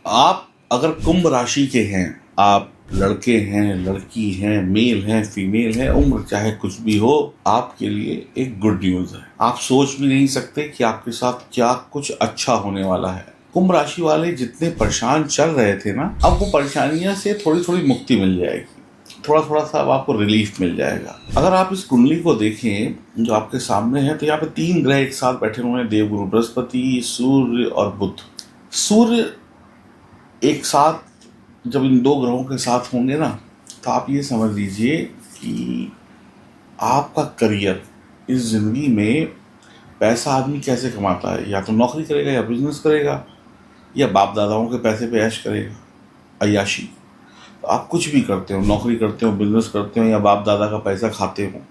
आप अगर कुंभ राशि के हैं, आप लड़के हैं, लड़की हैं, मेल हैं, फीमेल हैं, उम्र चाहे कुछ भी हो, आपके लिए एक गुड न्यूज है। आप सोच भी नहीं सकते कि आपके साथ क्या कुछ अच्छा होने वाला है। कुंभ राशि वाले जितने परेशान चल रहे थे ना, अब वो परेशानियों से थोड़ी थोड़ी मुक्ति मिल जाएगी, थोड़ा थोड़ा सा अब आपको रिलीफ मिल जाएगा। अगर आप इस कुंडली को देखें जो आपके सामने है, तो यहाँ पे 3 ग्रह एक साथ बैठे हुए हैं, देवगुरु बृहस्पति, सूर्य और बुध। सूर्य एक साथ जब इन 2 ग्रहों के साथ होंगे ना, तो आप ये समझ लीजिए कि आपका करियर, इस जिंदगी में पैसा आदमी कैसे कमाता है, या तो नौकरी करेगा या बिजनेस करेगा या बाप दादाओं के पैसे पे ऐश करेगा, अय्याशी। तो आप कुछ भी करते हो, नौकरी करते हो, बिजनेस करते हो, या बाप दादा का पैसा खाते हो,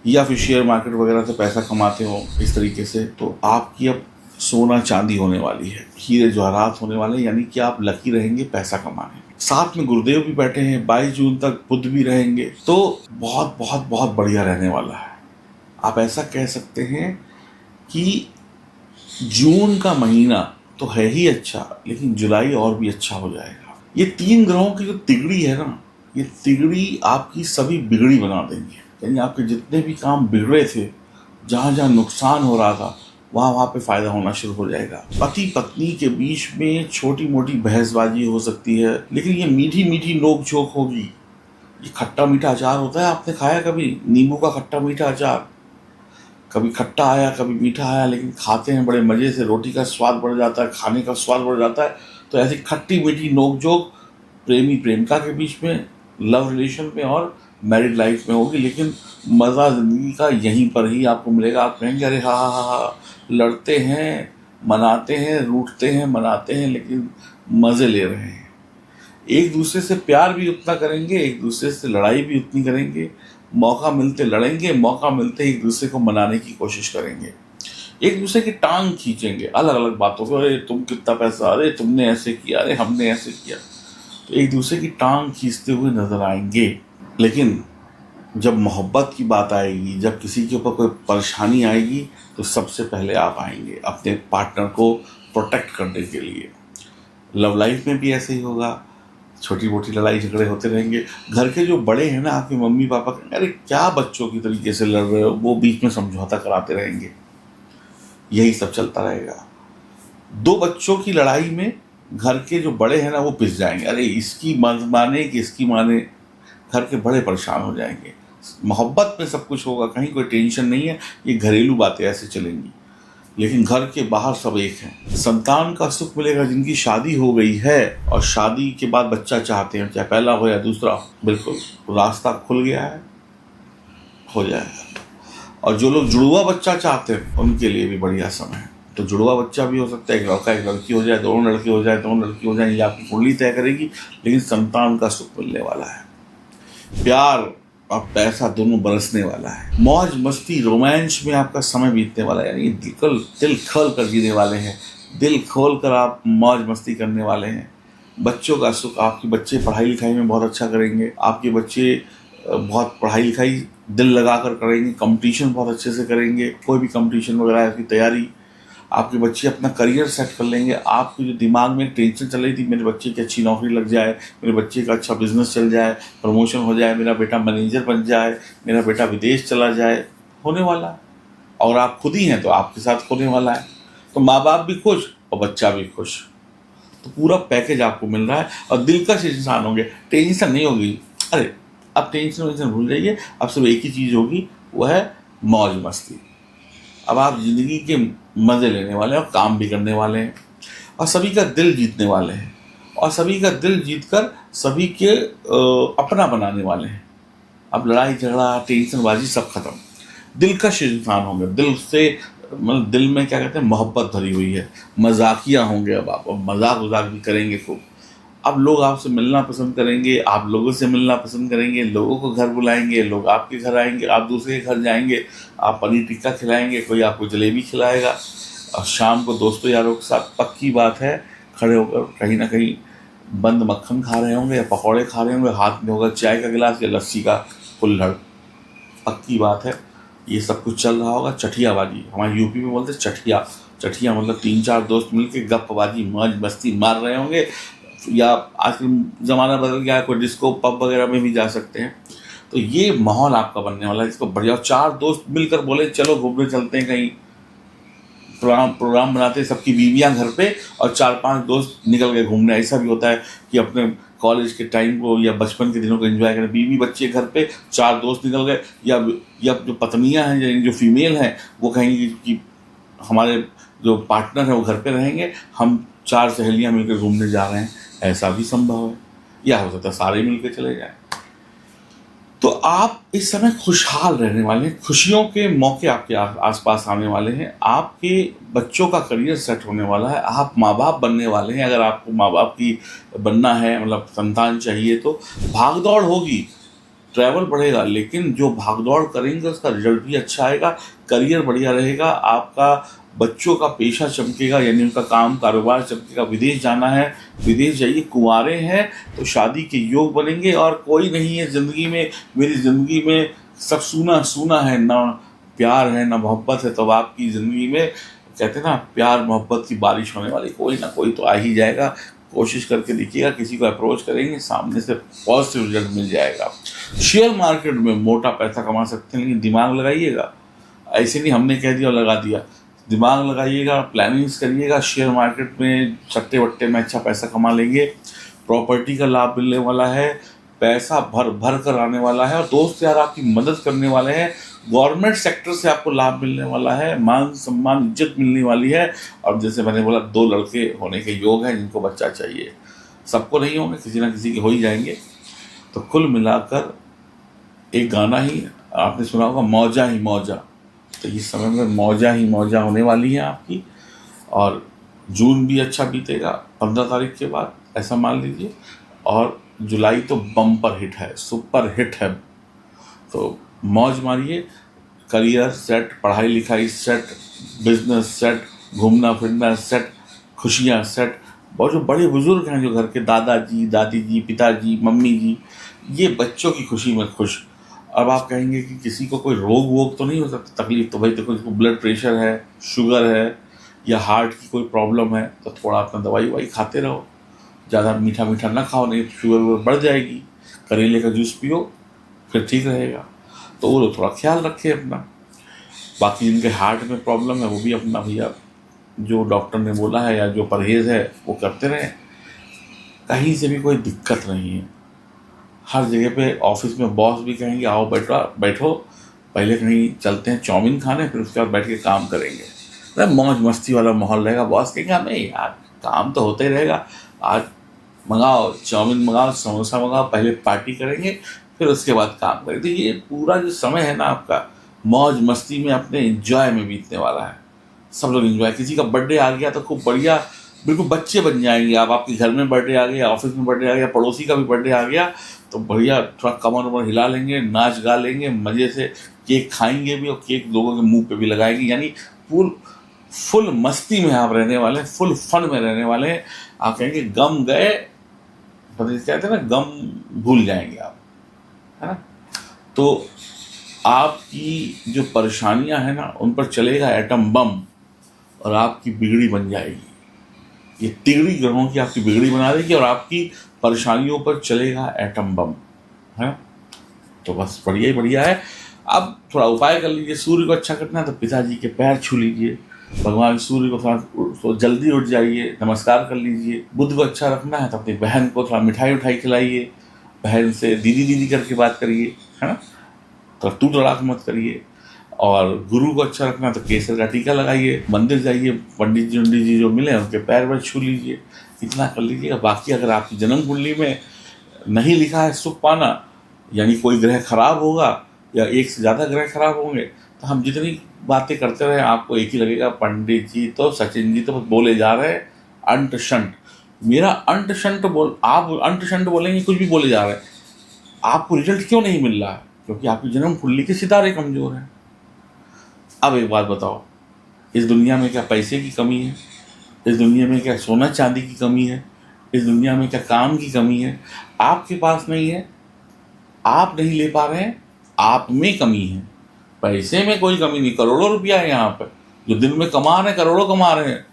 या फिर शेयर मार्केट वगैरह से पैसा कमाते हो इस तरीके से, तो आपकी अब सोना चांदी होने वाली है, हीरे जवाहरात होने वाले हैं, यानी कि आप लकी रहेंगे पैसा कमाने में। साथ में गुरुदेव भी बैठे हैं, 22 जून तक बुध भी रहेंगे, तो बहुत बहुत बहुत बढ़िया रहने वाला है। आप ऐसा कह सकते हैं कि जून का महीना तो है ही अच्छा, लेकिन जुलाई और भी अच्छा हो जाएगा। ये 3 ग्रहों की जो तिगड़ी है ना, ये तिगड़ी आपकी सभी बिगड़ी बना देंगे। यानी आपके जितने भी काम बिगड़े थे, जहाँ जहाँ नुकसान हो रहा था, वहाँ पे फायदा होना शुरू हो जाएगा। पति पत्नी के बीच में छोटी मोटी बहसबाजी हो सकती है, लेकिन ये मीठी मीठी नोक झोंक होगी। ये खट्टा मीठा अचार होता है, आपने खाया कभी नींबू का खट्टा मीठा अचार? कभी खट्टा आया, कभी मीठा आया, लेकिन खाते हैं बड़े मजे से, रोटी का स्वाद बढ़ जाता है, खाने का स्वाद बढ़ जाता है। तो ऐसी खट्टी मीठी नोक झोंक प्रेमी प्रेमिका के बीच में, लव रिलेशन में और मैरिड लाइफ में होगी, लेकिन मज़ा ज़िंदगी का यहीं पर ही आपको मिलेगा। आप कहेंगे अरे हाँ हाँ हाँ, लड़ते हैं, मनाते हैं, रूठते हैं, मनाते हैं, लेकिन मज़े ले रहे हैं। एक दूसरे से प्यार भी उतना करेंगे, एक दूसरे से लड़ाई भी उतनी करेंगे। मौका मिलते लड़ेंगे, मौका मिलते एक दूसरे को मनाने की कोशिश करेंगे, एक दूसरे की टांग खींचेंगे अलग अलग बातों को। अरे तुम कितना पैसा, अरे तुमने ऐसे किया, अरे हमने ऐसे किया। तो एक दूसरे की टांग खींचते हुए नजर आएंगे। लेकिन जब मोहब्बत की बात आएगी, जब किसी के ऊपर कोई परेशानी आएगी, तो सबसे पहले आप आएंगे अपने पार्टनर को प्रोटेक्ट करने के लिए। लव लाइफ में भी ऐसे ही होगा, छोटी मोटी लड़ाई झगड़े होते रहेंगे। घर के जो बड़े हैं ना, आपके मम्मी पापा, अरे क्या बच्चों की तरीके से लड़ रहे हो, वो बीच में समझौता कराते रहेंगे। यही सब चलता रहेगा। 2 बच्चों की लड़ाई में घर के जो बड़े हैं ना, वो पिस जाएंगे, अरे इसकी माने कि इसकी माने। घर के बड़े परेशान हो जाएंगे। मोहब्बत में सब कुछ होगा, कहीं कोई टेंशन नहीं है, ये घरेलू बातें ऐसे चलेंगी। लेकिन घर के बाहर सब एक हैं। संतान का सुख मिलेगा जिनकी शादी हो गई है और शादी के बाद बच्चा चाहते हैं, चाहे पहला हो या दूसरा, बिल्कुल रास्ता खुल गया है, हो जाएगा। और जो लोग जुड़वा बच्चा चाहते हैं, उनके लिए भी बढ़िया समय है। तो जुड़वा बच्चा भी हो सकता है, एक लड़का एक लड़की हो जाए, 2 लड़के हो जाए, 2 लड़की हो जाए, ये आपकी कुंडली तय करेगी। लेकिन संतान का सुख मिलने वाला है, प्यार और पैसा दोनों बरसने वाला है, मौज मस्ती रोमांस में आपका समय बीतने वाला है। यानी दिल खोल कर जीने वाले हैं, दिल खोल कर आप मौज मस्ती करने वाले हैं। बच्चों का सुख, आपके बच्चे पढ़ाई लिखाई में बहुत अच्छा करेंगे, आपके बच्चे बहुत पढ़ाई लिखाई दिल लगा कर करेंगे, कंपटीशन बहुत अच्छे से करेंगे, कोई भी कंपटीशन वगैरह की तैयारी। आपके बच्चे अपना करियर सेट कर लेंगे। आपके जो दिमाग में टेंशन चल रही थी, मेरे बच्चे की अच्छी नौकरी लग जाए, मेरे बच्चे का अच्छा बिजनेस चल जाए, प्रमोशन हो जाए, मेरा बेटा मैनेजर बन जाए, मेरा बेटा विदेश चला जाए, होने वाला है। और आप खुद ही हैं तो आपके साथ होने वाला है। तो माँ बाप भी खुश और बच्चा भी खुश, तो पूरा पैकेज आपको मिल रहा है। और दिलकश इंसान होंगे, टेंशन नहीं होगी। अरे अब टेंशन वेंशन भूल जाइए, अब सिर्फ एक ही चीज़ होगी, वो है मौज मस्ती। अब आप जिंदगी के मज़े लेने वाले हैं और काम भी करने वाले हैं, और सभी का दिल जीतने वाले हैं, और सभी का दिल जीतकर सभी के अपना बनाने वाले हैं। अब लड़ाई झगड़ा टेंशनबाजी सब खत्म, दिलकश इंसान होंगे, दिल से मतलब दिल में क्या कहते हैं, मोहब्बत भरी हुई है। मजाकिया होंगे, अब आप मजाक वजाक भी करेंगे खूब। अब लोग आपसे मिलना पसंद करेंगे, आप लोगों से मिलना पसंद करेंगे, लोगों को घर बुलाएंगे, लोग आपके घर आएंगे, आप दूसरे के घर जाएंगे, आप पनीर टिक्का खिलाएंगे, कोई आपको जलेबी खिलाएगा। और शाम को दोस्तों यारों के साथ पक्की बात है, खड़े होकर कहीं ना कहीं बंद मक्खन खा रहे होंगे या पकौड़े खा रहे होंगे, हाथ में होगा चाय का गिलास या लस्सी का कुल्हड़, पक्की बात है। ये सब कुछ चल रहा होगा। चठियाबाजी, हमारे यूपी में बोलते चठिया, चठिया मतलब 3-4 दोस्त मिलके गप्पबाजी मौज मस्ती मार रहे होंगे, या आजकल ज़माना बदल गया, कोई डिस्को पब वगैरह में भी जा सकते हैं। तो ये माहौल आपका बनने वाला है, इसको बढ़िया। 4 दोस्त मिलकर बोले चलो घूमने चलते हैं कहीं, प्रोग्राम बनाते हैं, सबकी बीवियां घर पे और 4-5 दोस्त निकल गए घूमने। ऐसा भी होता है कि अपने कॉलेज के टाइम को या बचपन के दिनों को एंजॉय करें, बीवी बच्चे घर पे, 4 दोस्त निकल गए, या जो पत्नियां हैं, जो फीमेल हैं, वो कहेंगी कि हमारे जो पार्टनर है वो घर पे रहेंगे, हम 4 सहेलियां मिलकर घूमने जा रहे हैं। ऐसा भी संभव है, या हो सकता है सारे मिलकर चले जाएं। तो आप इस समय खुशहाल रहने वाले हैं, खुशियों के मौके आपके आसपास आने वाले हैं, आपके बच्चों का करियर सेट होने वाला है, आप माँ बाप बनने वाले हैं। अगर आपको माँ बाप की बनना है, मतलब संतान चाहिए, तो भागदौड़ होगी, ट्रैवल बढ़ेगा, लेकिन जो भागदौड़ करेंगे उसका रिजल्ट भी अच्छा आएगा, करियर बढ़िया रहेगा, आपका बच्चों का पेशा चमकेगा, यानी उनका काम कारोबार चमकेगा। विदेश जाना है, विदेश जाइए, कुंवारे हैं तो शादी के योग बनेंगे, और कोई नहीं है ज़िंदगी में, मेरी ज़िंदगी में सब सूना सूना है, ना प्यार है ना मोहब्बत है, तो आपकी ज़िंदगी में कहते हैं ना प्यार मोहब्बत की बारिश होने वाली, कोई ना कोई तो आ ही जाएगा। कोशिश करके देखिएगा, किसी को अप्रोच करेंगे, सामने से पॉजिटिव रिजल्ट मिल जाएगा। शेयर मार्केट में मोटा पैसा कमा सकते हैं, लेकिन दिमाग लगाइएगा, ऐसे नहीं हमने कह दिया और लगा दिया। दिमाग लगाइएगा, प्लानिंग्स करिएगा, शेयर मार्केट में सट्टे वट्टे में अच्छा पैसा कमा लेंगे, प्रॉपर्टी का लाभ मिलने वाला है, पैसा भर भर कर आने वाला है, और दोस्त यार आपकी मदद करने वाले हैं, गवर्नमेंट सेक्टर से आपको लाभ मिलने वाला है, मान सम्मान इज्जत मिलने वाली है। और जैसे मैंने बोला 2 लड़के होने के योग हैं जिनको बच्चा चाहिए, सबको नहीं होंगे, किसी ना किसी के हो ही जाएंगे। तो कुल मिलाकर एक गाना ही आपने सुना होगा, मौजा ही मौजा, तो इस समय में मौजा ही मौजा होने वाली है आपकी। और जून भी अच्छा बीतेगा 15 तारीख के बाद, ऐसा मान लीजिए, और जुलाई तो बम्पर हिट है, सुपर हिट है। तो मौज मारिए, करियर सेट, पढ़ाई लिखाई सेट, बिजनेस सेट, घूमना फिरना सेट, खुशियाँ सेट। और जो बड़े बुजुर्ग हैं, जो घर के दादाजी दादी जी, पिताजी मम्मी जी, ये बच्चों की खुशी में खुश। अब आप कहेंगे कि किसी को कोई रोग वोग तो नहीं हो सकता, तकलीफ तो भाई देखो, जिसको ब्लड प्रेशर है, शुगर है, या हार्ट की कोई प्रॉब्लम है, तो थोड़ा अपना दवाई ववाई खाते रहो, ज़्यादा मीठा मीठा ना खाओ, नहीं तो शुगर बढ़ जाएगी। करेले का जूस पियो, फिर ठीक रहेगा। तो वो लोग थोड़ा ख्याल रखें अपना। बाकी जिनके हार्ट में प्रॉब्लम है वो भी अपना भैया जो डॉक्टर ने बोला है या जो परहेज़ है वो करते रहें, कहीं से भी कोई दिक्कत नहीं है। हर जगह पे ऑफिस में बॉस भी कहेंगे आओ बैठो, पहले कहीं चलते हैं चाउमीन खाने, फिर उसके बाद बैठ के काम करेंगे। मौज मस्ती वाला माहौल रहेगा। बॉस कहेंगे हमें यार काम तो होता ही रहेगा, आज मंगाओ चाउमीन, मंगाओ समोसा, मंगाओ, पहले पार्टी करेंगे फिर उसके बाद काम करेंगे। तो ये पूरा जो समय है ना आपका मौज मस्ती में, अपने एंजॉय में बीतने वाला है। सब लोग एंजॉय, किसी का बर्थडे आ गया तो खूब बढ़िया, बिल्कुल बच्चे बन जाएंगे आप। आपके घर में बर्थडे आ गया, ऑफिस में बर्थडे आ गया, पड़ोसी का भी बर्थडे आ गया, तो बढ़िया थोड़ा कमर उमर हिला लेंगे, नाच गा लेंगे, मज़े से केक खाएंगे भी, और केक लोगों के मुंह पे भी लगाएंगे। यानी फुल मस्ती में आप रहने वाले हैं, फुल फन में रहने वाले हैं। आप कहेंगे गम गए, कहते हैं ना, गम भूल जाएंगे आप, है ना। तो आपकी जो परेशानियां हैं ना, उन पर चलेगा एटम बम, और आपकी बिगड़ी बन जाएगी। ये तिगड़ी ग्रहों की आपकी बिगड़ी बना देगी, और आपकी परेशानियों पर चलेगा एटम बम, है। तो बस बढ़िया ही बढ़िया है। अब थोड़ा उपाय कर लीजिए, सूर्य को अच्छा करना है तो पिताजी के पैर छू लीजिए, भगवान सूर्य को थोड़ा तो जल्दी उठ जाइए, नमस्कार कर लीजिए। बुध को अच्छा रखना है तो अपनी बहन को थोड़ा मिठाई उठाई खिलाइए, बहन से दीदी दीदी करके बात करिए, है ना, तो तू तड़ाक मत करिए। और गुरु को अच्छा रखना तो केसर का टीका लगाइए, मंदिर जाइए, पंडित जी जो मिले उनके पैर पर छू लीजिए, इतना कर लीजिएगा। बाकी अगर आपकी जन्म कुंडली में नहीं लिखा है सुख पाना, यानी कोई ग्रह खराब होगा या एक से ज़्यादा ग्रह खराब होंगे, तो हम जितनी बातें करते रहे आपको एक ही लगेगा, पंडित जी तो सचिन जी तो बोले जा रहे हैं अंट शंट। मेरा अंट शंट आप अंट शंट बोलेंगे, कुछ भी बोले जा रहे हैं, आपको रिजल्ट क्यों नहीं मिल रहा है? क्योंकि आपकी जन्म कुंडली के सितारे कमज़ोर हैं। अब एक बात बताओ, इस दुनिया में क्या पैसे की कमी है? इस दुनिया में क्या सोना चांदी की कमी है? इस दुनिया में क्या काम की कमी है? आपके पास नहीं है, आप नहीं ले पा रहे हैं, आप में कमी है। पैसे में कोई कमी नहीं, करोड़ों रुपया है यहाँ पर, जो दिन में कमा रहे हैं करोड़ों कमा रहे हैं।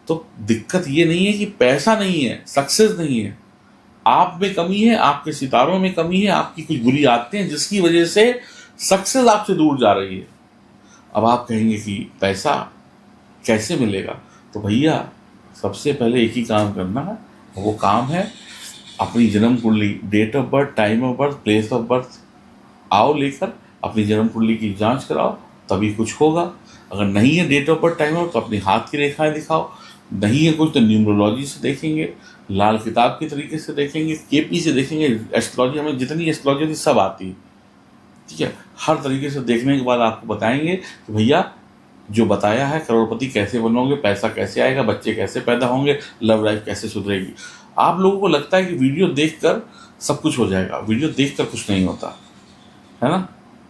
तो दिक्कत ये नहीं है कि पैसा नहीं है, सक्सेस नहीं है, आप में कमी है, आपके सितारों में कमी है, आपकी कुछ बुरी आदतें हैं जिसकी वजह से सक्सेस आपसे दूर जा रही है। अब आप कहेंगे कि पैसा कैसे मिलेगा, तो भैया सबसे पहले एक ही काम करना है, वो काम है अपनी जन्म कुंडली, date of birth, time of birth, place of birth आओ लेकर अपनी जन्म कुंडली की जांच कराओ, तभी कुछ होगा। अगर नहीं है date of birth, time of, तो अपनी हाथ की रेखाएं दिखाओ। नहीं है कुछ तो न्यूमरोलॉजी से देखेंगे, लाल किताब के तरीके से देखेंगे, केपी से देखेंगे, एस्ट्रोलॉजी, हमें जितनी एस्ट्रोलॉजी थी सब आती है, ठीक है। हर तरीके से देखने के बाद आपको बताएंगे कि भैया जो बताया है, करोड़पति कैसे बनोगे, पैसा कैसे आएगा, बच्चे कैसे पैदा होंगे, लव लाइफ कैसे सुधरेगी। आप लोगों को लगता है कि वीडियो देखकर सब कुछ हो जाएगा, वीडियो देखकर कुछ नहीं होता है ना।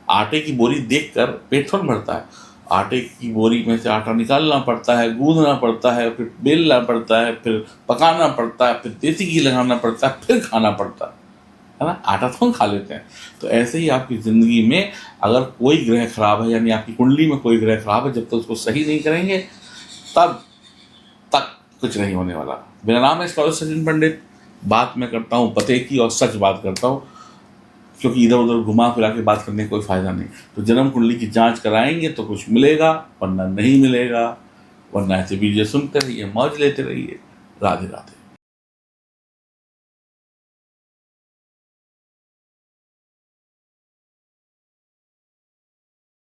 आटे की बोरी देखकर पेट थोड़ा भरता है, आटे की बोरी में से आटा निकालना पड़ता है, गूंदना पड़ता है, फिर बेलना पड़ता है, फिर पकाना पड़ता है, फिर देसी घी लगाना पड़ता है, फिर खाना पड़ता है ना। आटा तो हम खा लेते हैं। तो ऐसे ही आपकी ज़िंदगी में अगर कोई ग्रह खराब है, यानी आपकी कुंडली में कोई ग्रह खराब है, जब तक उसको सही नहीं करेंगे तब तक कुछ नहीं होने वाला। मेरा नाम है एस्ट्रोलॉजर सचिन पंडित। बात मैं करता हूँ पते की और सच बात करता हूँ, क्योंकि इधर उधर घुमा फिरा के बात करने का कोई फ़ायदा नहीं। तो जन्म कुंडली की जांच कराएंगे तो कुछ मिलेगा, वरना नहीं मिलेगा। वरना ऐसे वीडियो सुनते रहिए, मौज लेते रहिए। राधे राधे।